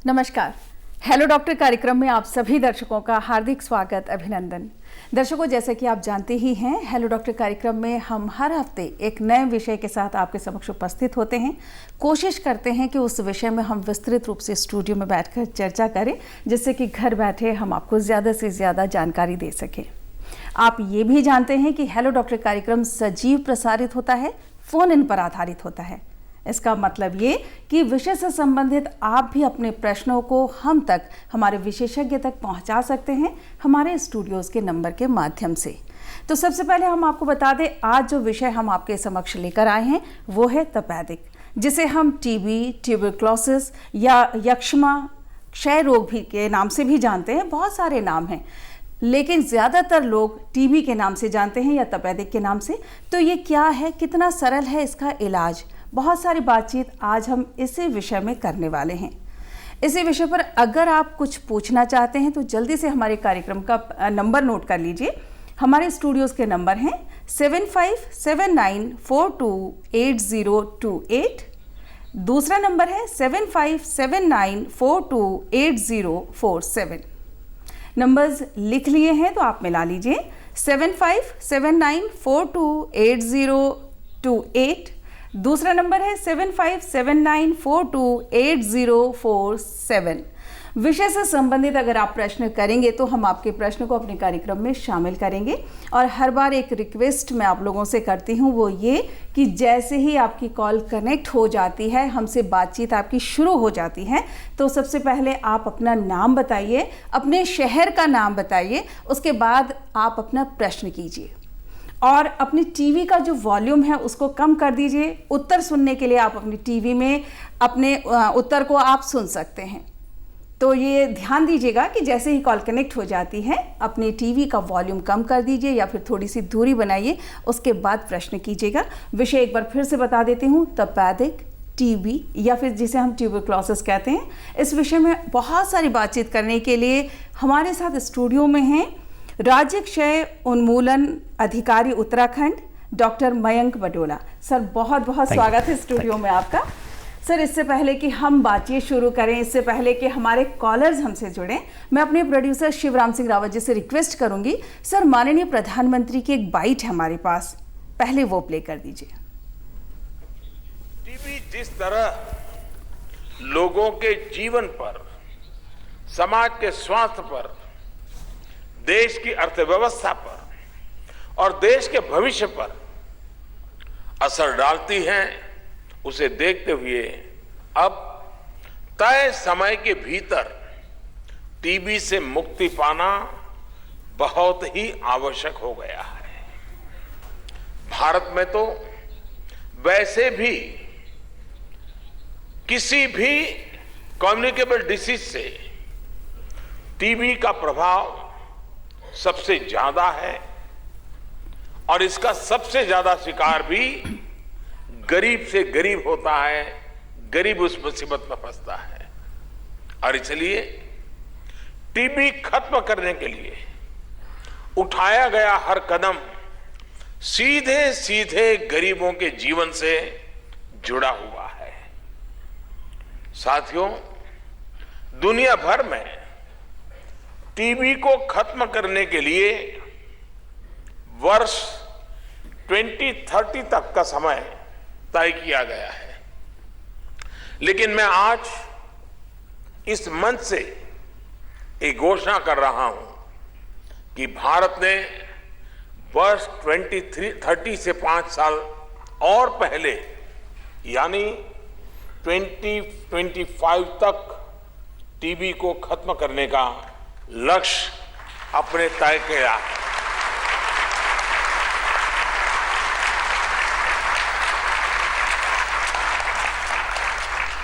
नमस्कार। Hello doctor कार्यक्रम में आप सभी दर्शकों का हार्दिक स्वागत, अभिनंदन। दर्शकों, जैसे कि आप जानते ही हैं, हेलो डॉक्टर कार्यक्रम में हम हर हफ्ते एक नए विषय के साथ आपके समक्ष उपस्थित होते हैं। कोशिश करते हैं कि उस विषय में हम विस्तृत रूप से स्टूडियो में बैठकर चर्चा करें, जिससे कि घर बैठे हम आपको ज़्यादा से ज़्यादा जानकारी दे सकें। आप ये भी जानते हैं कि हेलो डॉक्टर कार्यक्रम सजीव प्रसारित होता है, फ़ोन इन पर आधारित होता है। इसका मतलब ये कि विषय से संबंधित आप भी अपने प्रश्नों को हम तक, हमारे विशेषज्ञ तक पहुंचा सकते हैं हमारे स्टूडियोज़ के नंबर के माध्यम से। तो सबसे पहले हम आपको बता दें, आज जो विषय हम आपके समक्ष लेकर आए हैं वो है तपेदिक, जिसे हम टीबी, ट्यूबरक्लोसिस या यक्ष्मा, क्षय रोग भी के नाम से भी जानते हैं। बहुत सारे नाम हैं, लेकिन ज़्यादातर लोग टीबी के नाम से जानते हैं या तपेदिक के नाम से। तो ये क्या है, कितना सरल है इसका इलाज, बहुत सारी बातचीत आज हम इसी विषय में करने वाले हैं। इसी विषय पर अगर आप कुछ पूछना चाहते हैं तो जल्दी से हमारे कार्यक्रम का नंबर नोट कर लीजिए। हमारे स्टूडियोज़ के नंबर हैं 7579428028, दूसरा नंबर है 7579428047। नंबर्स लिख लिए हैं तो आप मिला लीजिए। 7579428028, दूसरा नंबर है 7579428047। विषय से संबंधित अगर आप प्रश्न करेंगे तो हम आपके प्रश्न को अपने कार्यक्रम में शामिल करेंगे। और हर बार एक रिक्वेस्ट मैं आप लोगों से करती हूँ, वो ये कि जैसे ही आपकी कॉल कनेक्ट हो जाती है, हमसे बातचीत आपकी शुरू हो जाती है, तो सबसे पहले आप अपना नाम बताइए, अपने शहर का नाम बताइए, उसके बाद आप अपना प्रश्न कीजिए और अपनी टीवी का जो वॉल्यूम है उसको कम कर दीजिए। उत्तर सुनने के लिए आप अपनी टीवी में अपने उत्तर को आप सुन सकते हैं। तो ये ध्यान दीजिएगा कि जैसे ही कॉल कनेक्ट हो जाती है, अपनी टीवी का वॉल्यूम कम कर दीजिए या फिर थोड़ी सी दूरी बनाइए, उसके बाद प्रश्न कीजिएगा। विषय एक बार फिर से बता देती हूँ, तपेदिक, टीबी या फिर जिसे हम ट्यूबरक्लोसिस कहते हैं। इस विषय में बहुत सारी बातचीत करने के लिए हमारे साथ स्टूडियो में हैं राज्य क्षय उन्मूलन अधिकारी उत्तराखंड डॉक्टर मयंक बडोला। सर, बहुत बहुत स्वागत है स्टूडियो में आपका। सर, इससे पहले कि हम बातचीत शुरू करें, इससे पहले कि हमारे कॉलर्स हमसे जुड़ें, मैं अपने प्रोड्यूसर शिवराम सिंह रावत जी से रिक्वेस्ट करूंगी, सर माननीय प्रधानमंत्री की एक बाइट है हमारे पास, पहले वो प्ले कर दीजिए। टीबी जिस तरह लोगों के जीवन पर, समाज के स्वास्थ्य पर, देश की अर्थव्यवस्था पर और देश के भविष्य पर असर डालती है, उसे देखते हुए अब तय समय के भीतर टीबी से मुक्ति पाना बहुत ही आवश्यक हो गया है। भारत में तो वैसे भी किसी भी कम्युनिकेबल डिसीज से टीबी का प्रभाव सबसे ज्यादा है और इसका सबसे ज्यादा शिकार भी गरीब से गरीब होता है, गरीब उस मुसीबत में फंसता है। और इसलिए टीबी खत्म करने के लिए उठाया गया हर कदम सीधे सीधे गरीबों के जीवन से जुड़ा हुआ है। साथियों, दुनिया भर में टीबी को खत्म करने के लिए वर्ष 2030 तक का समय तय किया गया है, लेकिन मैं आज इस मंच से एक घोषणा कर रहा हूं कि भारत ने वर्ष 2030 से 5 साल और पहले यानी 2025 तक टीबी को खत्म करने का लक्ष्य अपने तय किया है।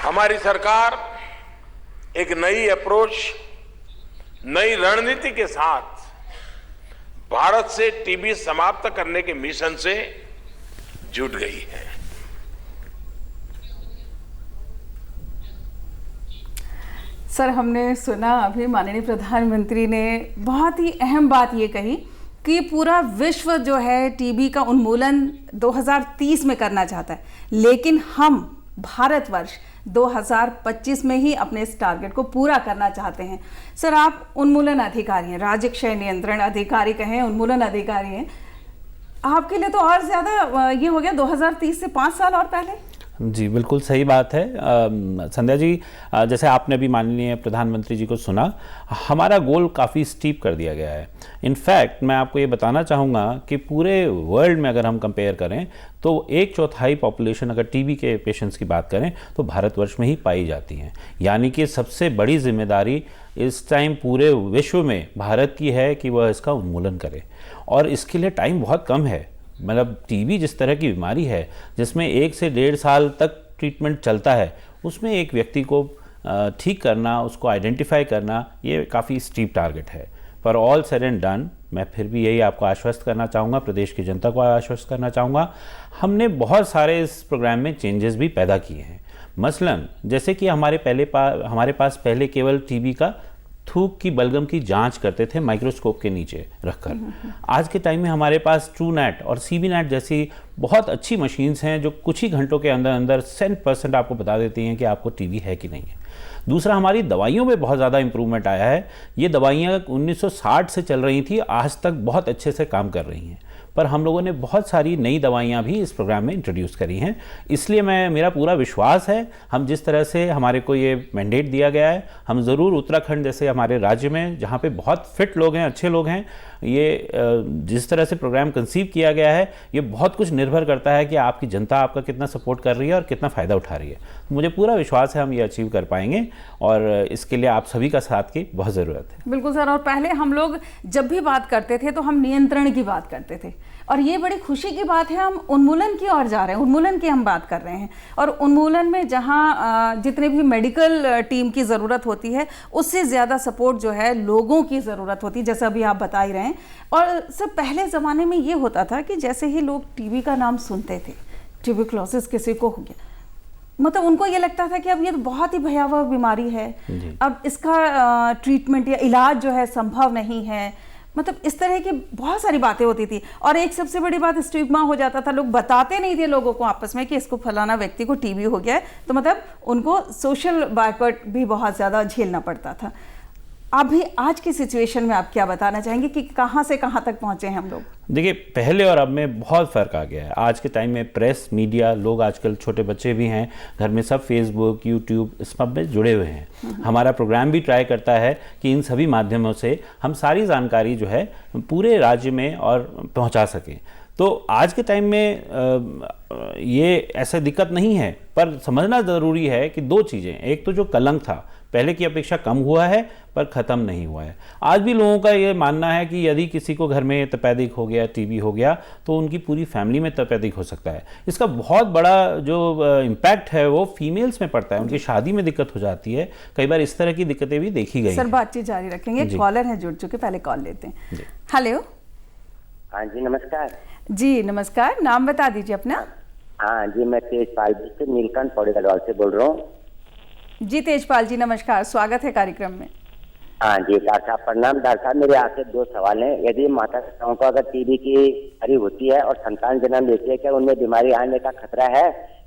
हमारी सरकार एक नई अप्रोच, नई रणनीति के साथ भारत से टीबी समाप्त करने के मिशन से जुट गई है। सर, हमने सुना अभी माननीय प्रधानमंत्री ने बहुत ही अहम बात ये कही कि पूरा विश्व जो है टीबी का उन्मूलन 2030 में करना चाहता है, लेकिन हम भारतवर्ष 2025 में ही अपने इस टारगेट को पूरा करना चाहते हैं। सर, आप उन्मूलन अधिकारी हैं, राज्य क्षय नियंत्रण अधिकारी कहें, उन्मूलन अधिकारी हैं, आपके लिए तो और ज़्यादा ये हो गया 2030 से 5 साल और पहले। जी बिल्कुल सही बात है संध्या जी। जैसे आपने भी माननीय प्रधानमंत्री जी को सुना, हमारा गोल काफ़ी स्टीप कर दिया गया है। इनफैक्ट मैं आपको ये बताना चाहूँगा कि पूरे वर्ल्ड में अगर हम कंपेयर करें तो 1/4 पॉपुलेशन अगर टीबी के पेशेंट्स की बात करें तो भारतवर्ष में ही पाई जाती हैं। यानी कि सबसे बड़ी जिम्मेदारी इस टाइम पूरे विश्व में भारत की है कि वह इसका उन्मूलन करे, और इसके लिए टाइम बहुत कम है। मतलब टीबी जिस तरह की बीमारी है जिसमें 1 से 1.5 साल तक ट्रीटमेंट चलता है, उसमें एक व्यक्ति को ठीक करना, उसको आइडेंटिफाई करना, ये काफ़ी स्टीप टारगेट है। पर ऑल सेड एंड डन, मैं फिर भी यही आपको आश्वस्त करना चाहूँगा, प्रदेश की जनता को आश्वस्त करना चाहूँगा, हमने बहुत सारे इस प्रोग्राम में चेंजेस भी पैदा किए हैं। मसलन जैसे कि हमारे पास पहले केवल टीबी का थूक की बलगम की जांच करते थे माइक्रोस्कोप के नीचे रखकर। आज के टाइम में हमारे पास ट्रूनेट और सीबीनेट जैसी बहुत अच्छी मशीन्स हैं जो कुछ ही घंटों के अंदर अंदर 100% आपको बता देती हैं कि आपको टीबी है कि नहीं है। दूसरा, हमारी दवाइयों में बहुत ज़्यादा इंप्रूवमेंट आया है। ये दवाइयाँ 1960 से चल रही थी, आज तक बहुत अच्छे से काम कर रही हैं, पर हम लोगों ने बहुत सारी नई दवाइयाँ भी इस प्रोग्राम में इंट्रोड्यूस करी हैं। इसलिए मेरा पूरा विश्वास है, हम जिस तरह से हमारे को ये मैंडेट दिया गया है, हम ज़रूर उत्तराखंड जैसे हमारे राज्य में जहाँ पे बहुत फिट लोग हैं, अच्छे लोग हैं, ये जिस तरह से प्रोग्राम कंसीव किया गया है, ये बहुत कुछ निर्भर करता है कि आपकी जनता आपका कितना सपोर्ट कर रही है और कितना फ़ायदा उठा रही है। मुझे पूरा विश्वास है हम ये अचीव कर पाएंगे, और इसके लिए आप सभी का साथ की बहुत ज़रूरत है। बिल्कुल सर, और पहले हम लोग जब भी बात करते थे तो हम नियंत्रण की बात करते थे, और ये बड़ी खुशी की बात है हम उन्मूलन की ओर जा रहे हैं, उन्मूलन की हम बात कर रहे हैं। और उन्मूलन में जहाँ जितने भी मेडिकल टीम की ज़रूरत होती है, उससे ज़्यादा सपोर्ट जो है लोगों की ज़रूरत होती है, जैसा अभी आप बता ही रहे हैं। और सब पहले ज़माने में ये होता था कि जैसे ही लोग टीबी का नाम सुनते थे, ट्यूबरक्लोसिस किसी को हो गया, मतलब उनको ये लगता था कि अब ये तो बहुत ही भयावह बीमारी है, अब इसका ट्रीटमेंट या इलाज जो है संभव नहीं है। मतलब इस तरह की बहुत सारी बातें होती थी। और एक सबसे बड़ी बात, स्टिग्मा हो जाता था, लोग बताते नहीं थे लोगों को आपस में कि इसको फलाना व्यक्ति को टीबी हो गया है, तो मतलब उनको सोशल बायकॉट भी बहुत ज़्यादा झेलना पड़ता था। अभी आज की सिचुएशन में आप क्या बताना चाहेंगे कि कहाँ से कहाँ तक पहुँचे हैं हम लोग? देखिए, पहले और अब में बहुत फ़र्क आ गया है। आज के टाइम में प्रेस, मीडिया, लोग आजकल छोटे बच्चे भी हैं घर में, सब फेसबुक, यूट्यूब इस सब में जुड़े हुए हैं। हमारा प्रोग्राम भी ट्राई करता है कि इन सभी माध्यमों से हम सारी जानकारी जो है पूरे राज्य में और पहुंचा सकें। तो आज के टाइम में ये ऐसा दिक्कत नहीं है, पर समझना ज़रूरी है कि 2 चीज़ें, एक तो जो कलंक था पहले की अपेक्षा कम हुआ है पर ख़त्म नहीं हुआ है। आज भी लोगों का ये मानना है कि यदि किसी को घर में तपेदिक हो गया, टीबी हो गया, तो उनकी पूरी फैमिली में तपेदिक हो सकता है। इसका बहुत बड़ा जो इम्पैक्ट है वो फीमेल्स में पड़ता है, उनकी शादी में दिक्कत हो जाती है। कई बार इस तरह की दिक्कतें भी देखी गई। सर, बातचीत जारी रखेंगे, कॉलर है जुड़ चुके, पहले कॉल लेते हैं। हेलो। हाँ जी, नमस्कार। जी नमस्कार, नाम बता दीजिए अपना। हाँ जी, मैं तेजपाल जी से नीलकंठ पौड़ी गढ़वाल से बोल रहा हूँ। जी तेजपाल जी नमस्कार, स्वागत है कार्यक्रम में। हाँ जी डॉक्टर साहब, प्रणाम। डॉक्टर साहब, मेरे आपसे 2 सवाल हैं। यदि माता पिताओं को अगर टीबी की बीमारी होती है और संतान जन्म लेती है, क्या उनमें बीमारी आने का खतरा है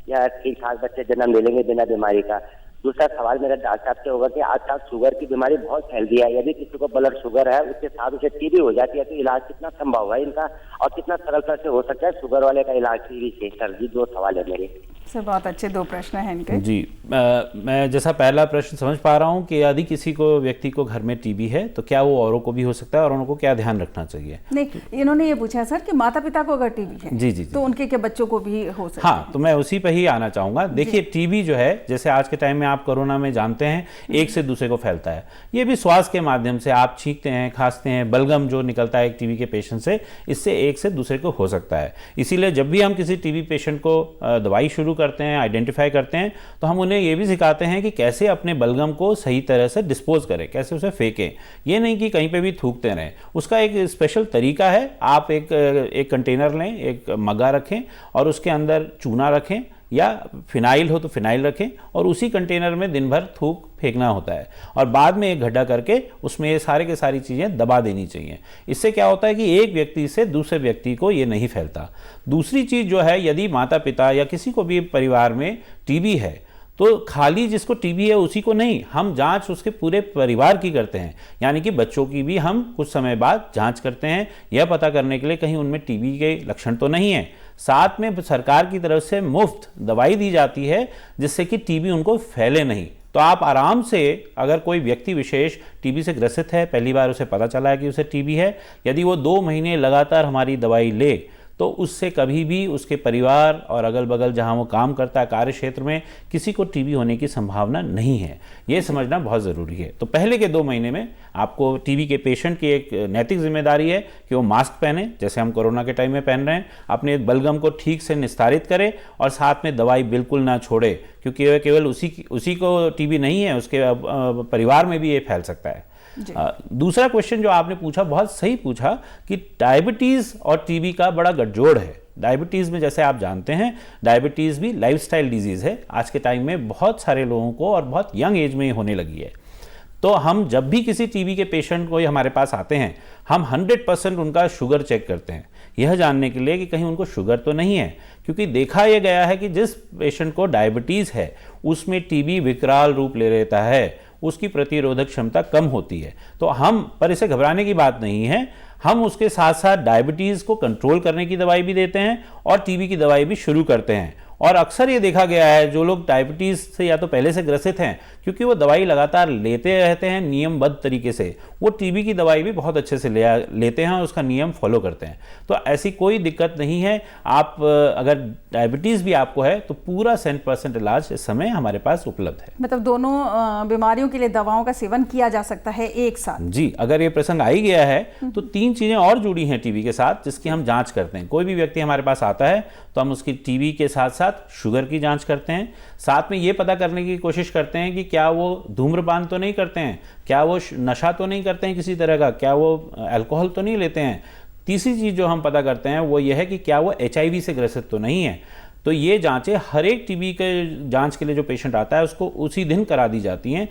या ठीक ठाक बच्चे जन्म ले लेंगे बिना बीमारी का? दूसरा सवाल मेरा डॉक्टर साहब से होगा कि आजकल शुगर की बीमारी बहुत फैल गई है। यदि किसी को ब्लड शुगर है, उसके साथ उसे टीबी हो जाती है, तो इलाज कितना संभव है इनका और कितना सरलता से हो सकता है शुगर वाले का इलाज टीबी से? सर जी 2 सवाल है मेरे। सर बहुत अच्छे 2 प्रश्न हैं इनके। जी मैं जैसा पहला प्रश्न समझ पा रहा हूँ कि यदि किसी को व्यक्ति को घर में टीबी है तो क्या वो औरों को भी हो सकता है और उनको क्या ध्यान रखना चाहिए? नहीं, इन्होंने ये पूछा है सर कि माता पिता को अगर टीबी है जी तो उनके के बच्चों को भी हो सकता है? हाँ, तो मैं उसी पे ही आना चाहूँगा। देखिए, टीबी जो है, जैसे आज के टाइम में आप कोरोना में जानते हैं एक से दूसरे को फैलता है। ये भी श्वास के माध्यम से आप छींकते हैं, खांसते हैं, बलगम जो निकलता है एक टीबी के पेशेंट से, इससे एक से दूसरे को हो सकता है। इसीलिए जब भी हम किसी टीबी पेशेंट को दवाई शुरू करते हैं, आइडेंटिफाई करते हैं, तो हम उन्हें ये भी सिखाते हैं कि कैसे अपने बलगम को सही तरह से डिस्पोज करें, कैसे उसे फेंकें। ये नहीं कि कहीं पे भी थूकते रहें, उसका एक स्पेशल तरीका है। आप एक कंटेनर लें, एक मग्गा रखें और उसके अंदर चूना रखें या फिनाइल हो तो फिनाइल रखें और उसी कंटेनर में दिन भर थूक फेंकना होता है और बाद में एक गड्ढा करके उसमें ये सारे के सारी चीज़ें दबा देनी चाहिए। इससे क्या होता है कि एक व्यक्ति से दूसरे व्यक्ति को ये नहीं फैलता। दूसरी चीज़ जो है, यदि माता पिता या किसी को भी परिवार में टीबी है तो खाली जिसको टीबी है उसी को नहीं, हम जांच उसके पूरे परिवार की करते हैं, यानी कि बच्चों की भी हम कुछ समय बाद जांच करते हैं यह पता करने के लिए कहीं उनमें टीबी के लक्षण तो नहीं है। साथ में सरकार की तरफ से मुफ्त दवाई दी जाती है जिससे कि टीबी उनको फैले नहीं। तो आप आराम से, अगर कोई व्यक्ति विशेष टीबी से ग्रसित है, पहली बार उसे पता चला है कि उसे टीबी है, यदि वो 2 महीने लगातार हमारी दवाई ले तो उससे कभी भी उसके परिवार और अगल बगल जहां वो काम करता है कार्य क्षेत्र में किसी को टीबी होने की संभावना नहीं है। ये समझना बहुत ज़रूरी है। तो पहले के 2 महीने में आपको टीबी के पेशेंट की एक नैतिक जिम्मेदारी है कि वो मास्क पहने, जैसे हम कोरोना के टाइम में पहन रहे हैं, अपने बलगम को ठीक से निस्तारित करें और साथ में दवाई बिल्कुल ना छोड़े, क्योंकि केवल उसी को टीबी नहीं है, उसके परिवार में भी ये फैल सकता है। दूसरा क्वेश्चन जो आपने पूछा बहुत सही पूछा कि डायबिटीज़ और टीबी का बड़ा गठजोड़ है। डायबिटीज़ में जैसे आप जानते हैं डायबिटीज़ भी लाइफस्टाइल डिजीज़ है, आज के टाइम में बहुत सारे लोगों को और बहुत यंग एज में होने लगी है। तो हम जब भी किसी टीबी के पेशेंट को हमारे पास आते हैं हम 100% उनका शुगर चेक करते हैं, यह जानने के लिए कि कहीं उनको शुगर तो नहीं है, क्योंकि देखा यह गया है कि जिस पेशेंट को डायबिटीज़ है उसमें टीबी विकराल रूप ले लेता है, उसकी प्रतिरोधक क्षमता कम होती है। तो हम पर इसे घबराने की बात नहीं है, हम उसके साथ साथ डायबिटीज़ को कंट्रोल करने की दवाई भी देते हैं और टीबी की दवाई भी शुरू करते हैं। और अक्सर ये देखा गया है जो लोग डायबिटीज़ से या तो पहले से ग्रसित हैं, क्योंकि वो दवाई लगातार लेते रहते हैं नियमबद्ध तरीके से, वो टीबी की दवाई भी बहुत अच्छे से लेते हैं और उसका नियम फॉलो करते हैं। तो ऐसी कोई दिक्कत नहीं है। आप अगर डायबिटीज़ भी आपको है तो पूरा 100% इलाज इस समय हमारे पास उपलब्ध है। मतलब दोनों बीमारियों के लिए दवाओं का सेवन किया जा सकता है एक साथ? जी, अगर ये प्रसंग आ ही गया है तो 3 चीज़ें और जुड़ी हैं टीबी के साथ जिसकी हम जाँच करते हैं। कोई भी व्यक्ति हमारे पास आता है तो हम उसकी टीबी के साथ साथ शुगर की जांच करते हैं, साथ में ये पता करने की कोशिश करते हैं कि क्या वो धूम्रपान तो नहीं करते हैं, क्या वो नशा तो नहीं करते हैं किसी तरह का, क्या वो अल्कोहल तो नहीं लेते हैं। तीसरी चीज़ जो हम पता करते हैं वो ये है कि क्या वो HIV से ग्रसित तो नहीं है। तो ये जांचें हर एक टीबी के जांच के लिए जो पेशेंट आता है उसको उसी दिन करा दी जाती हैं,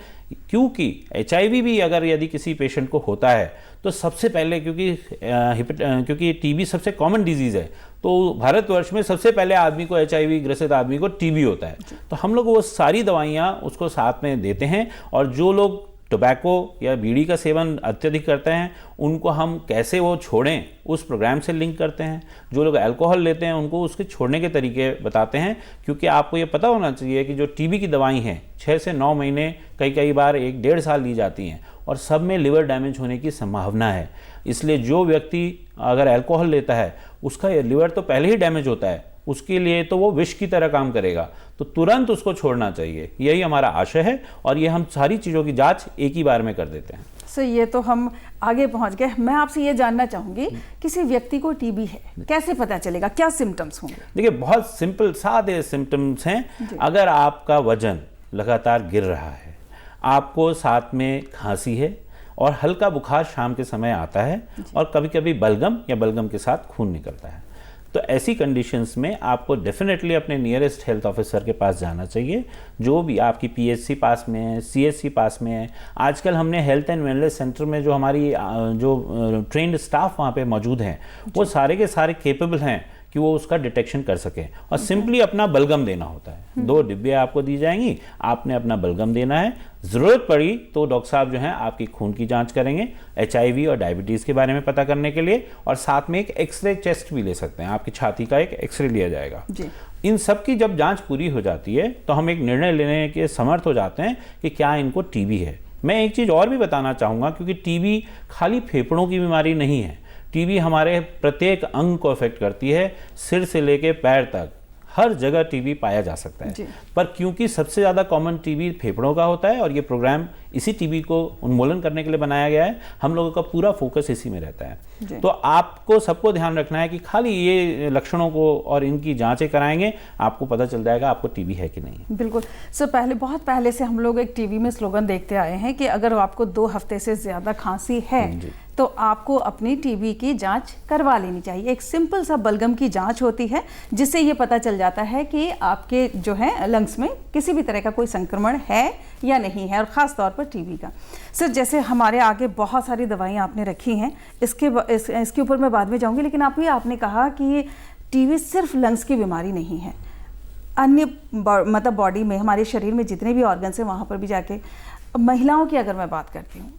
क्योंकि HIV भी अगर यदि किसी पेशेंट को होता है तो सबसे पहले, क्योंकि टीबी सबसे कॉमन डिजीज़ है, तो भारतवर्ष में सबसे पहले आदमी को HIV ग्रसित आदमी को टीबी होता है। तो हम लोग वो सारी दवाइयाँ उसको साथ में देते हैं। और जो लोग टोबैको या बीड़ी का सेवन अत्यधिक करते हैं उनको हम कैसे वो छोड़ें उस प्रोग्राम से लिंक करते हैं। जो लोग अल्कोहल लेते हैं उनको उसके छोड़ने के तरीके बताते हैं, क्योंकि आपको ये पता होना चाहिए कि जो टीबी की दवाई हैं 6 से 9 महीने, कई बार 1-1.5 साल ली जाती हैं और सब में लिवर डैमेज होने की संभावना है। इसलिए जो व्यक्ति अगर अल्कोहल लेता है उसका लिवर तो पहले ही डैमेज होता है, उसके लिए तो वो विष की तरह काम करेगा, तो तुरंत उसको छोड़ना चाहिए। यही हमारा आशय है और ये हम सारी चीज़ों की जांच एक ही बार में कर देते हैं। सर, ये तो हम आगे पहुंच गए। मैं आपसे ये जानना चाहूँगी, किसी व्यक्ति को टीबी है कैसे पता चलेगा, क्या सिम्टम्स होंगे? देखिए, बहुत सिंपल सादे सिम्टम्स हैं। अगर आपका वजन लगातार गिर रहा है, आपको साथ में खांसी है और हल्का बुखार शाम के समय आता है और कभी कभी बलगम या बलगम के साथ खून निकलता है, तो ऐसी कंडीशंस में आपको डेफिनेटली अपने नियरेस्ट हेल्थ ऑफिसर के पास जाना चाहिए। जो भी आपकी PHC पास में है, CHC पास में है। आजकल हमने हेल्थ एंड वेलनेस सेंटर में जो हमारी जो ट्रेंड स्टाफ वहाँ पे मौजूद हैं वो सारे के सारे केपेबल हैं कि वो उसका डिटेक्शन कर सके। और सिंपली अपना बलगम देना होता है। 2 डिब्बे आपको दी जाएंगी, आपने अपना बलगम देना है। ज़रूरत पड़ी तो डॉक्टर साहब जो हैं आपकी खून की जांच करेंगे HIV और डायबिटीज़ के बारे में पता करने के लिए, और साथ में एक एक्सरे चेस्ट भी ले सकते हैं, आपकी छाती का एक एक्सरे लिया जाएगा जी। इन सब की जब जांच पूरी हो जाती है तो हम एक निर्णय लेने के समर्थ हो जाते हैं कि क्या इनको टीबी है। मैं एक चीज़ और भी बताना चाहूँगा, क्योंकि टीबी खाली फेफड़ों की बीमारी नहीं है। टीबी हमारे प्रत्येक अंग को अफेक्ट करती है, सिर से लेके पैर तक हर जगह टीबी पाया जा सकता है। पर क्योंकि सबसे ज़्यादा कॉमन टीबी फेफड़ों का होता है और ये प्रोग्राम इसी टीबी को उन्मूलन करने के लिए बनाया गया है, हम लोगों का पूरा फोकस इसी में रहता है। तो आपको सबको ध्यान रखना है कि खाली ये लक्षणों को और इनकी जांचें कराएंगे, आपको पता चल जाएगा आपको टीबी है कि नहीं। बिल्कुल सर, बहुत पहले से हम लोग एक टीवी में स्लोगन देखते आए हैं कि अगर आपको 2 हफ्ते से ज़्यादा खांसी है तो आपको अपनी टीबी की जांच करवा लेनी चाहिए। एक सिंपल सा बलगम की जांच होती है जिससे ये पता चल जाता है कि आपके जो है लंग्स में किसी भी तरह का कोई संक्रमण है या नहीं है, और ख़ास तौर पर टीबी का। सर, जैसे हमारे आगे बहुत सारी दवाइयाँ आपने रखी हैं, इसके ऊपर मैं बाद में जाऊँगी, लेकिन आपने कहा कि टीबी सिर्फ लंग्स की बीमारी नहीं है। अन्य मतलब बॉडी में, हमारे शरीर में जितने भी ऑर्गन्स हैं वहाँ पर भी जाके। महिलाओं की अगर मैं बात करती हूँ,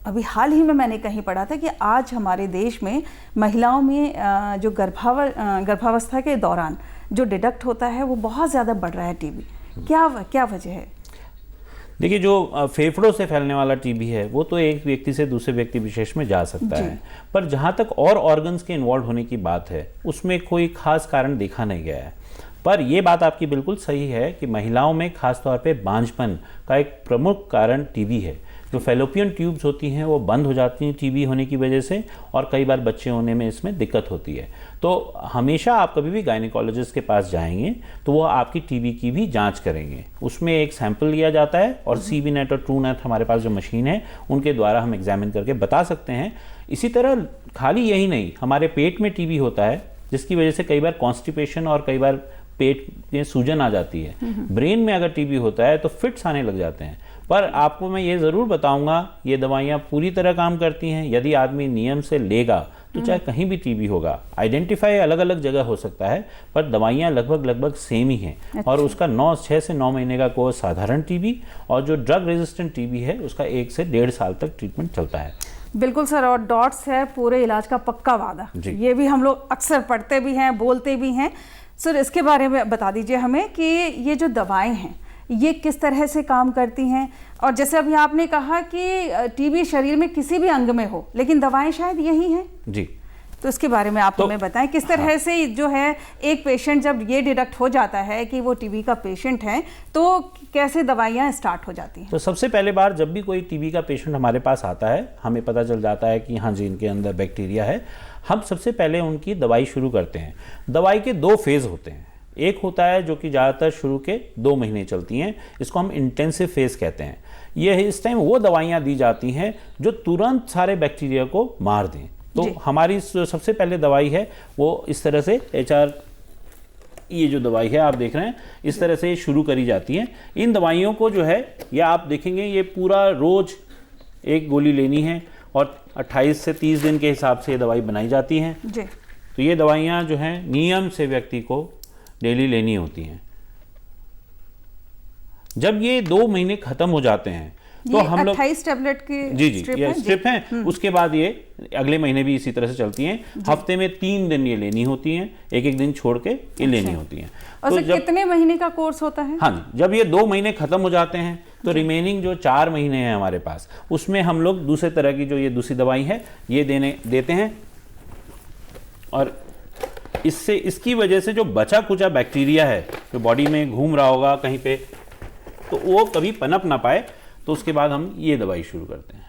अभी हाल ही में मैंने कहीं पढ़ा था कि आज हमारे देश में महिलाओं में जो गर्भावस्था के दौरान जो डिटेक्ट होता है वो बहुत ज़्यादा बढ़ रहा है टीबी। क्या वजह है? देखिए, जो फेफड़ों से फैलने वाला टीबी है वो तो एक व्यक्ति से दूसरे व्यक्ति विशेष में जा सकता है, पर जहाँ तक और ऑर्गन्स के इन्वॉल्व होने की बात है उसमें कोई खास कारण देखा नहीं गया है। पर यह बात आपकी बिल्कुल सही है कि महिलाओं में खासतौर पे बांझपन का एक प्रमुख कारण टीबी है। जो फैलोपियन ट्यूब्स होती हैं वो बंद हो जाती हैं टीबी होने की वजह से, और कई बार बच्चे होने में इसमें दिक्कत होती है। तो हमेशा आप कभी भी गायनेकोलॉजिस्ट के पास जाएंगे तो वो आपकी टीबी की भी जांच करेंगे। उसमें एक सैंपल लिया जाता है और सीबी नेट और ट्रू नेट हमारे पास जो मशीन है उनके द्वारा हम एग्जामिन करके बता सकते हैं। इसी तरह खाली यही नहीं, हमारे पेट में टीबी होता है जिसकी वजह से कई बार कॉन्स्टिपेशन और कई बार पेट में सूजन आ जाती है। ब्रेन में अगर टीबी होता है तो फिट्स आने लग जाते हैं। पर आपको मैं ये ज़रूर बताऊंगा, ये दवाइयाँ पूरी तरह काम करती हैं यदि आदमी नियम से लेगा तो चाहे कहीं भी टीबी होगा। आइडेंटिफाई अलग अलग जगह हो सकता है पर दवाइयाँ लगभग सेम ही हैं। अच्छा। और उसका 6 से 9 महीने का कोर्स साधारण टीबी, और जो ड्रग रेजिस्टेंट टीबी है उसका 1 से 1.5 साल तक ट्रीटमेंट चलता है। बिल्कुल सर, और डॉट्स है पूरे इलाज का पक्का वादा, ये भी हम लोग अक्सर पढ़ते भी हैं, बोलते भी हैं। सर इसके बारे में बता दीजिए हमें कि ये जो दवाएं हैं ये किस तरह से काम करती हैं, और जैसे अभी आपने कहा कि टीबी शरीर में किसी भी अंग में हो लेकिन दवाएं शायद यही हैं जी, तो इसके बारे में आप हमें बताएं किस तरह से जो है एक पेशेंट जब ये डिटेक्ट हो जाता है कि वो टीबी का पेशेंट है तो कैसे दवाइयाँ स्टार्ट हो जाती हैं? तो सबसे पहले बार जब भी कोई टीबी का पेशेंट हमारे पास आता है, हमें पता चल जाता है कि हाँ जी इनके अंदर बैक्टीरिया है, हम सबसे पहले उनकी दवाई शुरू करते हैं। दवाई के 2 फेज़ होते हैं। एक होता है जो कि ज़्यादातर शुरू के 2 महीने चलती हैं, इसको हम इंटेंसिव फेज़ कहते हैं। ये इस टाइम वो दवाइयाँ दी जाती हैं जो तुरंत सारे बैक्टीरिया को मार दें। तो हमारी सबसे पहले दवाई है वो इस तरह से HR, ये जो दवाई है आप देख रहे हैं इस तरह से शुरू करी जाती है। इन दवाइयों को जो है ये आप देखेंगे ये पूरा रोज़ एक गोली लेनी है और 28 से 30 दिन के हिसाब से ये दवाई बनाई जाती हैं। तो ये दवाइयाँ जो हैं नियम से व्यक्ति को डेली लेनी होती हैं। जब ये 2 महीने खत्म हो जाते हैं तो हम लोग 28 टैबलेट की ये स्ट्रिप है। उसके बाद ये अगले महीने भी इसी तरह से चलती हैं। हफ्ते में 3 दिन ये लेनी होती हैं, एक दिन छोड़ के ये लेनी होती हैं। और तो कितने महीने का कोर्स होता है? हाँ जी, जब ये 2 महीने खत्म हो जाते हैं तो रिमेनिंग जो 4 महीने हैं हमारे पास, उसमें हम लोग दूसरे तरह की जो ये दूसरी दवाई है ये देते हैं, और इससे इसकी वजह से जो बचा कुचा बैक्टीरिया है जो बॉडी में घूम रहा होगा कहीं पे, तो वो कभी पनप ना पाए। तो उसके बाद हम ये दवाई शुरू करते हैं,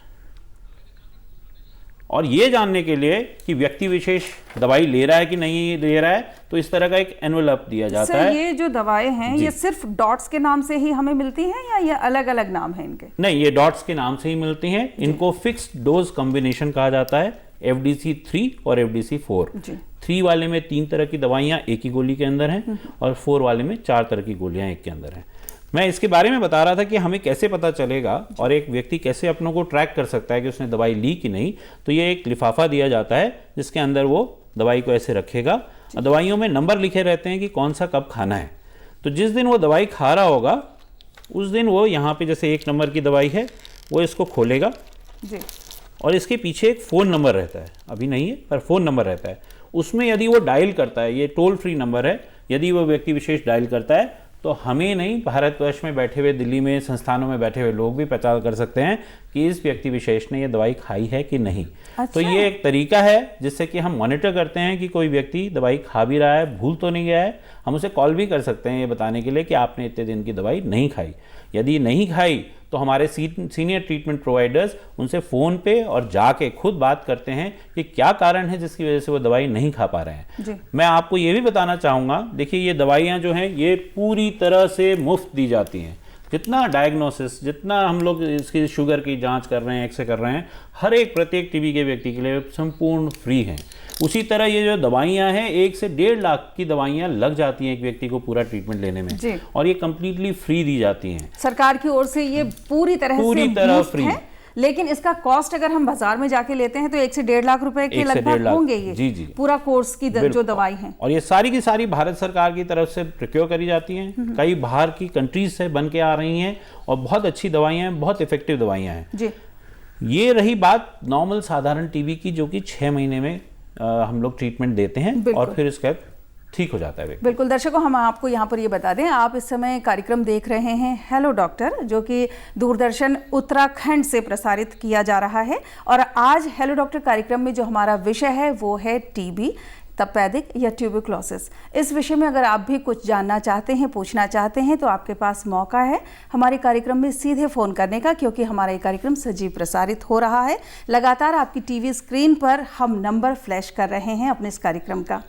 और ये जानने के लिए कि व्यक्ति विशेष दवाई ले रहा है कि नहीं ले रहा है, तो इस तरह का एक एनवेलप दिया जाता है। ये जो दवाएं हैं ये सिर्फ डॉट्स के नाम से ही हमें मिलती हैं या ये अलग अलग नाम है इनके? नहीं, ये डॉट्स के नाम से ही मिलती हैं। इनको फिक्स्ड डोज कॉम्बिनेशन कहा जाता है, FDC 3 और FDC 4। 3 वाले में 3 तरह की दवाइयाँ एक ही गोली के अंदर हैं, और 4 वाले में 4 तरह की गोलियाँ एक के अंदर हैं। मैं इसके बारे में बता रहा था कि हमें कैसे पता चलेगा और एक व्यक्ति कैसे अपनों को ट्रैक कर सकता है कि उसने दवाई ली कि नहीं। तो ये एक लिफाफा दिया जाता है जिसके अंदर वो दवाई को ऐसे रखेगा, और दवाइयों में नंबर लिखे रहते हैं कि कौन सा कब खाना है। तो जिस दिन वो दवाई खा रहा होगा उस दिन वो यहाँ पे जैसे 1 नंबर की दवाई है वो इसको खोलेगा जी, और इसके पीछे एक फ़ोन नंबर रहता है, अभी नहीं है पर फ़ोन नंबर रहता है। उसमें यदि वो डायल करता है, ये टोल फ्री नंबर है, यदि वो व्यक्ति विशेष डायल करता है तो हमें नहीं, भारतवर्ष में बैठे हुए, दिल्ली में संस्थानों में बैठे हुए लोग भी पता कर सकते हैं कि इस व्यक्ति विशेष ने ये दवाई खाई है कि नहीं। अच्छा। तो ये एक तरीका है जिससे कि हम मॉनिटर करते हैं कि कोई व्यक्ति दवाई खा भी रहा है, भूल तो नहीं गया है। हम उसे कॉल भी कर सकते हैं ये बताने के लिए कि आपने इतने दिन की दवाई नहीं खाई। यदि नहीं खाई तो हमारे सीनियर ट्रीटमेंट प्रोवाइडर्स उनसे फ़ोन पे और जाके खुद बात करते हैं कि क्या कारण है जिसकी वजह से वो दवाई नहीं खा पा रहे हैं। मैं आपको ये भी बताना चाहूँगा, देखिए ये दवाइयाँ जो हैं ये पूरी तरह से मुफ्त दी जाती हैं। जितना डायग्नोसिस, जितना हम लोग इसकी शुगर की जांच कर रहे हैं, एक्सरे कर रहे हैं, हर एक प्रत्येक टीबी के व्यक्ति के लिए संपूर्ण फ्री हैं। उसी तरह ये जो दवाइयाँ हैं 1 से 1.5 लाख की दवाइयाँ लग जाती हैं एक व्यक्ति को पूरा ट्रीटमेंट लेने में, और ये कम्प्लीटली फ्री दी जाती हैं। सरकार की ओर से ये पूरी तरह फ्री। लेकिन इसका कॉस्ट अगर हम बाजार में जाके लेते हैं तो 1 से 1.5 लाख रुपए के 1 से 1.5 लगभग लाख, होंगे ये जी। पूरा कोर्स की जो बिल्कुल। दवाई है। और ये सारी की सारी भारत सरकार की तरफ से प्रोक्योर करी जाती हैं, कई बाहर की कंट्रीज से बन के आ रही हैं और बहुत अच्छी दवाइयाँ हैं, बहुत इफेक्टिव दवाइयाँ हैं जी। ये रही बात नॉर्मल साधारण टीबी की, जो कि 6 महीने में हम लोग ट्रीटमेंट देते हैं और फिर इसका ठीक हो जाता है व्यक्ति। बिल्कुल दर्शकों, हम आपको यहाँ पर ये बता दें, आप इस समय कार्यक्रम देख रहे हैं हेलो डॉक्टर, जो कि दूरदर्शन उत्तराखंड से प्रसारित किया जा रहा है। और आज हेलो डॉक्टर कार्यक्रम में जो हमारा विषय है वो है टीबी, तपेदिक या ट्यूबरक्लोसिस। इस विषय में अगर आप भी कुछ जानना चाहते हैं, पूछना चाहते हैं, तो आपके पास मौका है हमारे कार्यक्रम में सीधे फ़ोन करने का, क्योंकि हमारा ये कार्यक्रम सजीव प्रसारित हो रहा है। लगातार आपकी टीवी स्क्रीन पर हम नंबर फ्लैश कर रहे हैं अपने इस कार्यक्रम का।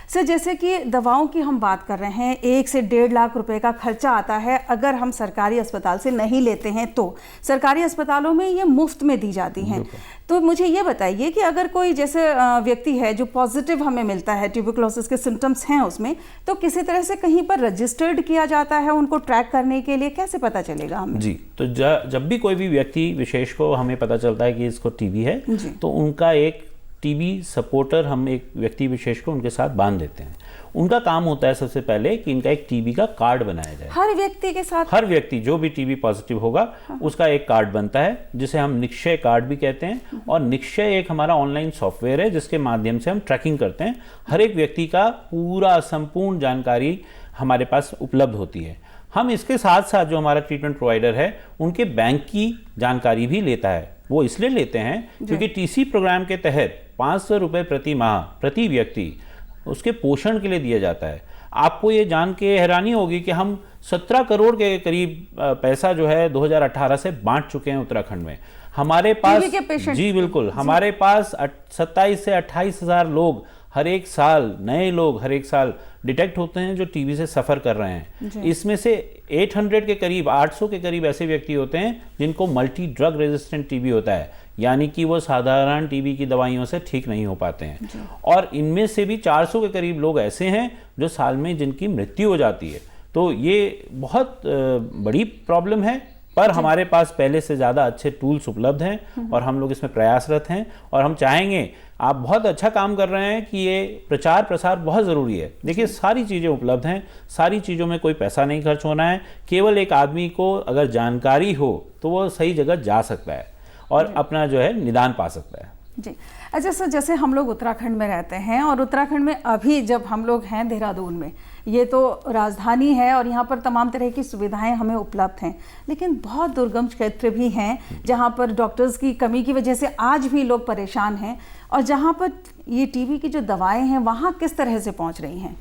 सर, जैसे कि दवाओं की हम बात कर रहे हैं, 1 से 1.5 लाख रुपए का खर्चा आता है अगर हम सरकारी अस्पताल से नहीं लेते हैं तो। सरकारी अस्पतालों में ये मुफ्त में दी जाती हैं। तो मुझे ये बताइए कि अगर कोई जैसे व्यक्ति है जो पॉजिटिव हमें मिलता है, ट्यूबरक्लोसिस के सिम्टम्स हैं उसमें, तो किसी तरह से कहीं पर रजिस्टर्ड किया जाता है उनको ट्रैक करने के लिए, कैसे पता चलेगा हमें? जी, तो जब भी कोई भी व्यक्ति विशेष को हमें पता चलता है कि इसको टीबी है, तो उनका एक टीबी सपोर्टर हम एक व्यक्ति विशेष को उनके साथ बांध देते हैं। उनका काम होता है सबसे पहले कि इनका एक टीबी का कार्ड बनाया जाए। हर व्यक्ति के साथ, हर व्यक्ति जो भी टीबी पॉजिटिव होगा उसका एक कार्ड बनता है, जिसे हम निक्षय कार्ड भी कहते हैं। और निक्षय एक हमारा ऑनलाइन सॉफ्टवेयर है जिसके माध्यम से हम ट्रैकिंग करते हैं। हर एक व्यक्ति का पूरा संपूर्ण जानकारी हमारे पास उपलब्ध होती है। हम इसके साथ साथ जो हमारा ट्रीटमेंट प्रोवाइडर है उनके बैंक की जानकारी भी लेता है। वो इसलिए लेते हैं क्योंकि टीसी प्रोग्राम के तहत 500 रुपये प्रति माह प्रति व्यक्ति उसके पोषण के लिए दिया जाता है। आपको ये जान के हैरानी होगी कि हम 17 करोड़ के करीब पैसा जो है 2018 से बांट चुके हैं उत्तराखंड में। हमारे पास, जी बिल्कुल, हमारे पास 27 से 28 हज़ार लोग हर एक साल, नए लोग हर एक साल डिटेक्ट होते हैं जो टीबी से सफ़र कर रहे हैं। इसमें से 800 के करीब, 800 के करीब ऐसे व्यक्ति होते हैं जिनको मल्टी ड्रग रेजिस्टेंट टीबी होता है, यानी कि वो साधारण टीबी की दवाइयों से ठीक नहीं हो पाते हैं। और इनमें से भी 400 के करीब लोग ऐसे हैं जो साल में जिनकी मृत्यु हो जाती है। तो ये बहुत बड़ी प्रॉब्लम है, पर हमारे पास पहले से ज़्यादा अच्छे टूल्स उपलब्ध हैं और हम लोग इसमें प्रयासरत हैं। और हम चाहेंगे, आप बहुत अच्छा काम कर रहे हैं कि ये प्रचार प्रसार बहुत ज़रूरी है। देखिए, सारी चीज़ें उपलब्ध हैं, सारी चीज़ों में कोई पैसा नहीं खर्च होना है। केवल एक आदमी को अगर जानकारी हो तो वो सही जगह जा सकता है और अपना जो है निदान पा सकता है। जी, अच्छा सर, जैसे हम लोग उत्तराखंड में रहते हैं और उत्तराखंड में अभी जब हम लोग हैं देहरादून में, ये तो राजधानी है और यहाँ पर तमाम तरह की सुविधाएं हमें उपलब्ध हैं, लेकिन बहुत दुर्गम क्षेत्र भी हैं जहाँ पर डॉक्टर्स की कमी की वजह से आज भी लोग परेशान हैं। और जहाँ पर ये टीबी की जो दवाएं हैं वहाँ किस तरह से पहुँच रही हैं?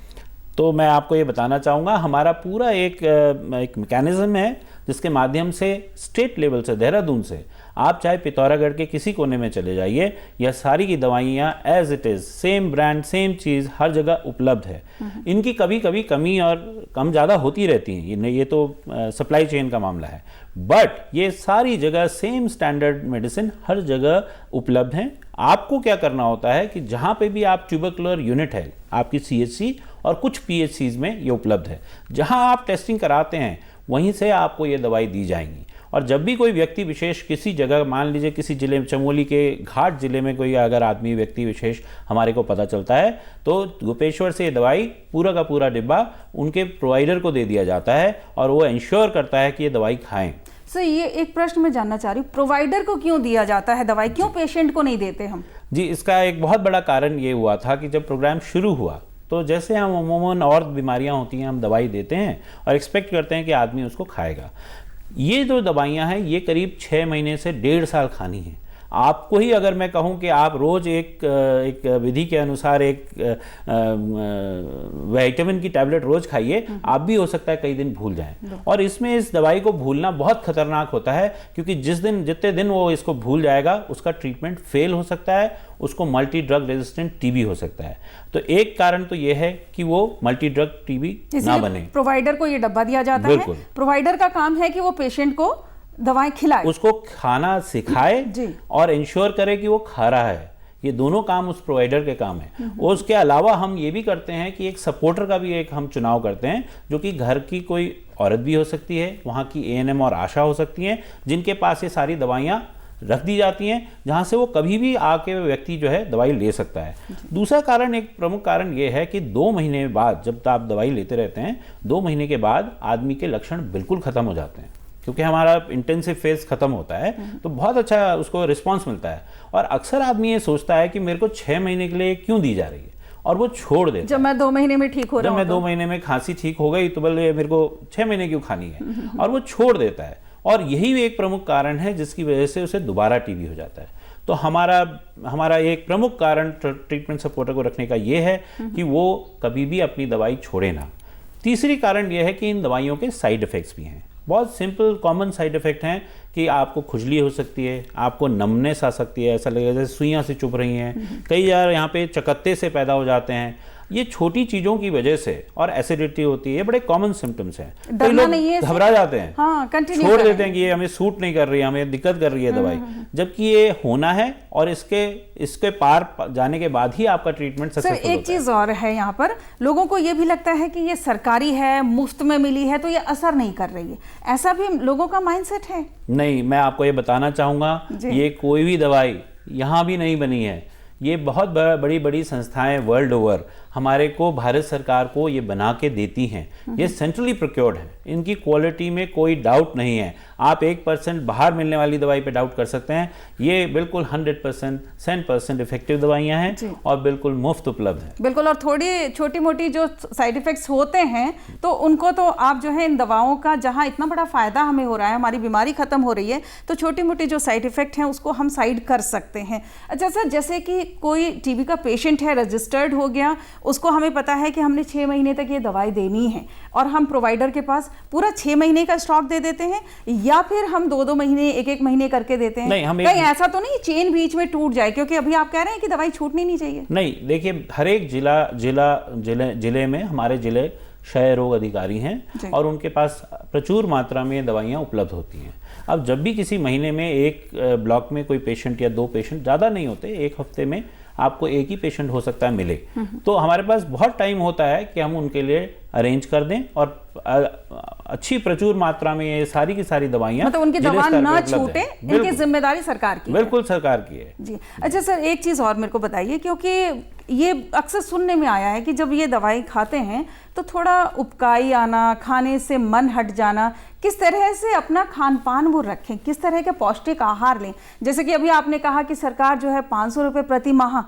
तो मैं आपको ये बताना चाहूँगा, हमारा पूरा एक मैकेनिज्म है जिसके माध्यम से स्टेट लेवल से, देहरादून से, आप चाहे पिथौरागढ़ के किसी कोने में चले जाइए, यह सारी की दवाइयाँ as it is, same brand same चीज़ हर जगह उपलब्ध है। इनकी कभी कभी कमी और कम ज़्यादा होती रहती हैं, ये तो सप्लाई चेन का मामला है, बट ये सारी जगह सेम स्टैंडर्ड मेडिसिन हर जगह उपलब्ध हैं। आपको क्या करना होता है कि जहाँ पे भी आप ट्यूबरकुलर यूनिट है आपकी CHC और कुछ PHCs में ये उपलब्ध है, जहाँ आप टेस्टिंग कराते हैं वहीं से आपको ये दवाई दी जाएंगी। और जब भी कोई व्यक्ति विशेष किसी जगह, मान लीजिए किसी जिले में, चमोली के घाट जिले में कोई अगर आदमी व्यक्ति विशेष हमारे को पता चलता है, तो गोपेश्वर से ये दवाई पूरा का पूरा डिब्बा उनके प्रोवाइडर को दे दिया जाता है और वो इंश्योर करता है कि ये दवाई खाएं। सर, ये एक प्रश्न मैं जानना चाह रही हूँ, प्रोवाइडर को क्यों दिया जाता है दवाई, क्यों पेशेंट को नहीं देते हम? जी, इसका एक बहुत बड़ा कारण ये हुआ था कि जब प्रोग्राम शुरू हुआ तो जैसे हम अमूमन और बीमारियां होती हैं, हम दवाई देते हैं और एक्सपेक्ट करते हैं कि आदमी उसको खाएगा। ये जो दवाइयां हैं ये करीब 6 महीने से 1.5 साल खानी है। आपको ही अगर मैं कहूं कि आप रोज़ एक विधि के अनुसार एक विटामिन की टैबलेट रोज़ खाइए, आप भी हो सकता है कई दिन भूल जाएं। और इसमें इस दवाई को भूलना बहुत खतरनाक होता है, क्योंकि जितने दिन वो इसको भूल जाएगा उसका ट्रीटमेंट फेल हो सकता है, उसको मल्टी ड्रग रेजिस्टेंट टीबी हो सकता है। तो एक कारण तो ये है कि वो मल्टी ड्रग टीबी ना बने। प्रोवाइडर को ये डब्बा दिया जाता है, प्रोवाइडर का काम है कि वो पेशेंट को दवाएं खिलाए, उसको खाना सिखाए और इंश्योर करे कि वो खा रहा है। ये दोनों काम उस प्रोवाइडर के काम है। उसके अलावा हम ये भी करते हैं कि एक सपोर्टर का भी एक हम चुनाव करते हैं, जो कि घर की कोई औरत भी हो सकती है, वहाँ की ANM और आशा हो सकती हैं, जिनके पास ये सारी दवाइयाँ रख दी जाती हैं, जहाँ से वो कभी भी आके व्यक्ति जो है दवाई ले सकता है। दूसरा कारण, एक प्रमुख कारण ये है कि 2 महीने बाद जब आप दवाई लेते रहते हैं, 2 महीने के बाद आदमी के लक्षण बिल्कुल ख़त्म हो जाते हैं, क्योंकि हमारा इंटेंसिव फेज खत्म होता है, तो बहुत अच्छा उसको रिस्पांस मिलता है। और अक्सर आदमी ये सोचता है कि मेरे को 6 महीने के लिए क्यों दी जा रही है, और वो छोड़ देता है। जब मैं 2 महीने में ठीक हो रहा हूं, जब मैं 2 महीने में खांसी ठीक हो गई तो बोले मेरे को 6 महीने क्यों खानी है, और वो छोड़ देता है। और यही एक प्रमुख कारण है जिसकी वजह से उसे दोबारा टीबी हो जाता है। तो हमारा एक प्रमुख कारण ट्रीटमेंट सपोर्टर को रखने का ये है कि वो कभी भी अपनी दवाई छोड़े ना। तीसरी कारण यह है कि इन दवाइयों के साइड इफ़ेक्ट्स भी हैं, बहुत सिंपल कॉमन साइड इफ़ेक्ट हैं कि आपको खुजली हो सकती है, आपको नमनेस आ सकती है, ऐसा लगेगा जैसे सुइयाँ से चुभ रही हैं, कई बार यहाँ पे चकत्ते से पैदा हो जाते हैं। ये छोटी चीज़ों की वजह से, और एसिडिटी होती है, ये बड़े कॉमन सिम्टम्स हैं। कई लोग घबरा जाते हैं, हाँ, छोड़ देते हैं कि ये हमें सूट नहीं कर रही है, हमें दिक्कत कर रही है दवाई, जबकि ये होना है और इसके पार जाने के बाद ही आपका ट्रीटमेंट सक्सेसफुल होता है। एक चीज़ और है यहाँ पर, लोगों को ये भी लगता है कि ये सरकारी है, मुफ्त में मिली है तो ये असर नहीं कर रही है, ऐसा भी लोगों का माइंडसेट है। नहीं, मैं आपको ये बताना चाहूँगा, ये कोई भी दवाई यहाँ भी नहीं बनी है, ये बहुत बड़ी बड़ी संस्थाएं वर्ल्ड ओवर हमारे को, भारत सरकार को ये बना के देती हैं। ये सेंट्रली प्रोक्योर्ड है, इनकी क्वालिटी में कोई डाउट नहीं है। आप 1% बाहर मिलने वाली दवाई पे डाउट कर सकते हैं, ये बिल्कुल 100% इफेक्टिव दवाइयाँ हैं और बिल्कुल मुफ्त उपलब्ध है। बिल्कुल, और थोड़ी छोटी मोटी जो साइड इफेक्ट्स होते हैं तो उनको तो आप जो है इन दवाओं का, जहाँ इतना बड़ा फ़ायदा हमें हो रहा है, हमारी बीमारी ख़त्म हो रही है, तो छोटी मोटी जो साइड इफेक्ट हैं उसको हम साइड कर सकते हैं। अच्छा सर, जैसे कि कोई टीबी का पेशेंट है, रजिस्टर्ड हो गया, उसको हमें पता है कि हमने 6 महीने तक ये दवाई देनी है और हम प्रोवाइडर के पास पूरा 6 महीने का स्टॉक दे देते हैं, या फिर हम 2-2 महीने, 1-1 महीने करके देते हैं? नहीं, कहीं ऐसा तो नहीं चेन बीच में टूट जाए, क्योंकि अभी आप कह रहे हैं कि दवाई छूटनी नहीं चाहिए। नहीं, देखिए, हर एक जिले में हमारे जिले क्षय रोग अधिकारी हैं और उनके पास प्रचुर मात्रा में दवाइयाँ उपलब्ध होती हैं। अब जब भी किसी महीने में एक ब्लॉक में कोई पेशेंट या 2 पेशेंट, ज़्यादा नहीं होते, 1 हफ्ते में आपको एक ही पेशेंट हो सकता है मिले, तो हमारे पास बहुत टाइम होता है कि हम उनके लिए अरेंज कर दें और अच्छी प्रचुर मात्रा में ये सारी की सारी दवाइयाँ, मतलब उनकी दवा ना छूटे, इनकी जिम्मेदारी सरकार की बिल्कुल सरकार की है जी। अच्छा सर, एक चीज़ और मेरे को बताइए, क्योंकि ये अक्सर सुनने में आया है कि जब ये दवाई खाते हैं तो थोड़ा उबकाई आना, खाने से मन हट जाना, किस तरह से अपना खान पान वो रखें, किस तरह के पौष्टिक आहार लें? जैसे कि अभी आपने कहा कि सरकार जो है 500 रुपये प्रति माह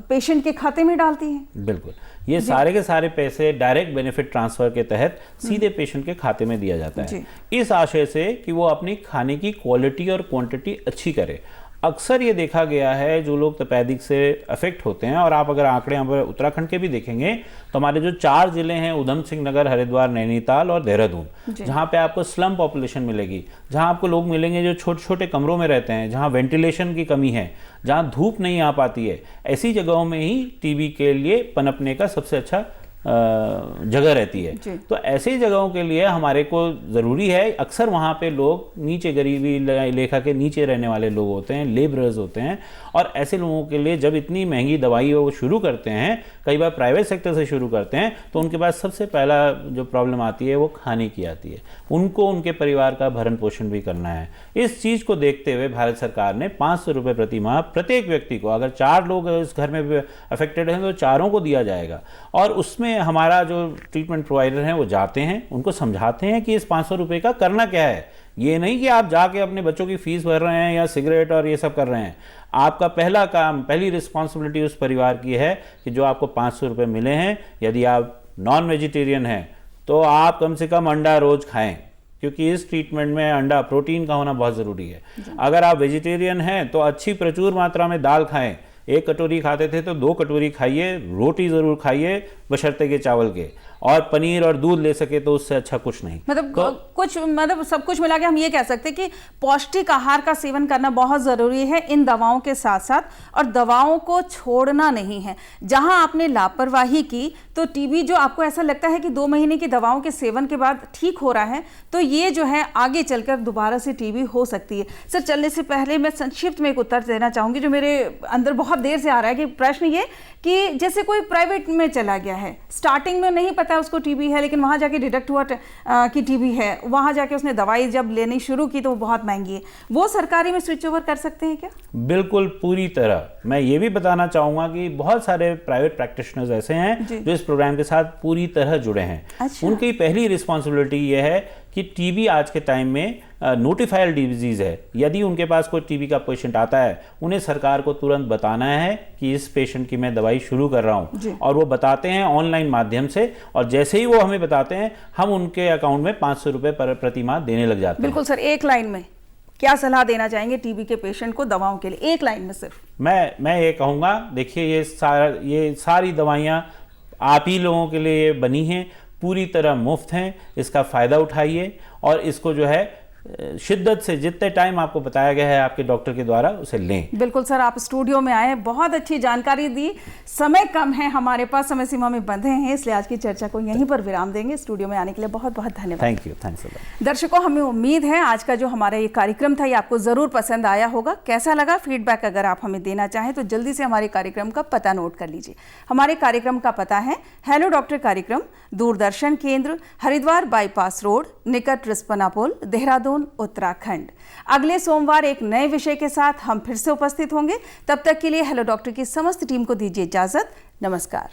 पेशेंट के खाते में डालती है। बिल्कुल, ये सारे के सारे पैसे डायरेक्ट बेनिफिट ट्रांसफर के तहत सीधे पेशेंट के खाते में दिया जाता है, इस आशय से कि वो अपनी खाने की क्वालिटी और क्वांटिटी अच्छी करे। अक्सर ये देखा गया है, जो लोग तपेदिक से अफेक्ट होते हैं, और आप अगर आंकड़े यहाँ पर उत्तराखंड के भी देखेंगे तो हमारे जो 4 जिले हैं, उधम सिंह नगर, हरिद्वार, नैनीताल और देहरादून, जहाँ पे आपको स्लम पॉपुलेशन मिलेगी, जहाँ आपको लोग मिलेंगे जो छोटे छोटे कमरों में रहते हैं, जहाँ वेंटिलेशन की कमी है, जहाँ धूप नहीं आ पाती है, ऐसी जगहों में ही टीबी के लिए पनपने का सबसे अच्छा जगह रहती है। तो ऐसी जगहों के लिए हमारे को ज़रूरी है, अक्सर वहाँ पे लोग नीचे, गरीबी लेखा के नीचे रहने वाले लोग होते हैं, लेबरर्स होते हैं, और ऐसे लोगों के लिए जब इतनी महंगी दवाई वो शुरू करते हैं, कई बार प्राइवेट सेक्टर से शुरू करते हैं, तो उनके पास सबसे पहला जो प्रॉब्लम आती है वो खाने की आती है। उनको उनके परिवार का भरण पोषण भी करना है। इस चीज़ को देखते हुए भारत सरकार ने 500 रुपये प्रति माह प्रत्येक व्यक्ति को, अगर 4 लोग इस घर में अफेक्टेड हैं तो 4 को दिया जाएगा, और उसमें हमारा जो ट्रीटमेंट प्रोवाइडर हैं वो जाते हैं, उनको समझाते हैं कि इस 500 रुपये का करना क्या है। ये नहीं कि आप जाके अपने बच्चों की फीस भर रहे हैं या सिगरेट और ये सब कर रहे हैं। आपका पहला काम, पहली रिस्पॉन्सिबिलिटी उस परिवार की है कि जो आपको 500 रुपये मिले हैं, यदि आप नॉन वेजिटेरियन हैं तो आप कम से कम अंडा रोज खाएं, क्योंकि इस ट्रीटमेंट में अंडा, प्रोटीन का होना बहुत ज़रूरी है। अगर आप वेजिटेरियन हैं तो अच्छी प्रचुर मात्रा में दाल खाएं। 1 कटोरी खाते थे तो 2 कटोरी खाइए, रोटी ज़रूर खाइए बशर्ते के चावल के, और पनीर और दूध ले सके तो उससे अच्छा कुछ नहीं। मतलब सब कुछ मिला के हम ये कह सकते हैं कि पौष्टिक आहार का सेवन करना बहुत ज़रूरी है इन दवाओं के साथ साथ, और दवाओं को छोड़ना नहीं है। जहां आपने लापरवाही की तो टीबी, जो आपको ऐसा लगता है कि 2 महीने की दवाओं के सेवन के बाद ठीक हो रहा है, तो ये जो है आगे चलकर दोबारा से टीबी हो सकती है। सर, चलने से पहले मैं संक्षिप्त में एक उत्तर देना चाहूँगी जो मेरे अंदर बहुत देर से आ रहा है, कि प्रश्न ये कि जैसे कोई प्राइवेट में चला गया है, स्टार्टिंग में नहीं पता उसको टीबी है, लेकिन वहाँ जाके डिटेक्ट हुआ कि टीबी है, वहाँ जाके उसने दवाई जब लेनी शुरू की तो वो बहुत महंगी है, वो सरकारी में स्विच ओवर कर सकते हैं क्या? बिल्कुल, पूरी तरह। मैं ये भी बताना चाहूँगा कि बहुत सारे प्राइवेट प्रैक्टिशनर्स ऐसे हैं जो इस प्रोग्राम के साथ पूरी तरह जुड़े हैं। अच्छा। उनकी पहली रिस्पॉन्सिबिलिटी ये है कि टीबी आज के टाइम में नोटिफाइड डिजीज है। यदि उनके पास कोई टीबी का पेशेंट आता है, उन्हें सरकार को तुरंत बताना है कि इस पेशेंट की मैं दवाई शुरू कर रहा हूँ, और वो बताते हैं ऑनलाइन माध्यम से, और जैसे ही वो हमें बताते हैं हम उनके अकाउंट में 500 रुपये प्रति माह देने लग जाते हैं। बिल्कुल सर, एक लाइन में क्या सलाह देना चाहेंगे टीबी के पेशेंट को दवाओं के लिए, एक लाइन में सिर्फ? मैं ये कहूँगा, देखिए ये सारी दवाइयाँ आप ही लोगों के लिए बनी हैं, पूरी तरह मुफ्त हैं, इसका फ़ायदा उठाइए और इसको जो है शिद्दत से जितने टाइम आपको बताया गया है आपके डॉक्टर के द्वारा उसे लें। बिल्कुल सर, आप स्टूडियो में आए, बहुत अच्छी जानकारी दी। समय कम है हमारे पास, समय सीमा में बंधे हैं, इसलिए आज की चर्चा को यहीं पर विराम देंगे। स्टूडियो में आने के लिए बहुत बहुत धन्यवाद। Thank you, thanks a lot. दर्शकों, हमें उम्मीद है आज का जो हमारा ये कार्यक्रम था ये आपको ज़रूर पसंद आया होगा। कैसा लगा, फीडबैक अगर आप हमें देना चाहें तो जल्दी से हमारे कार्यक्रम का पता नोट कर लीजिए। हमारे कार्यक्रम का पता है हेलो डॉक्टर कार्यक्रम, दूरदर्शन केंद्र, हरिद्वार बाईपास रोड, निकट रिस्पना पुल, देहरादून, उत्तराखंड। अगले सोमवार एक नए विषय के साथ हम फिर से उपस्थित होंगे। तब तक के लिए हेलो डॉक्टर की समस्त टीम को दीजिए इजाजत। नमस्कार।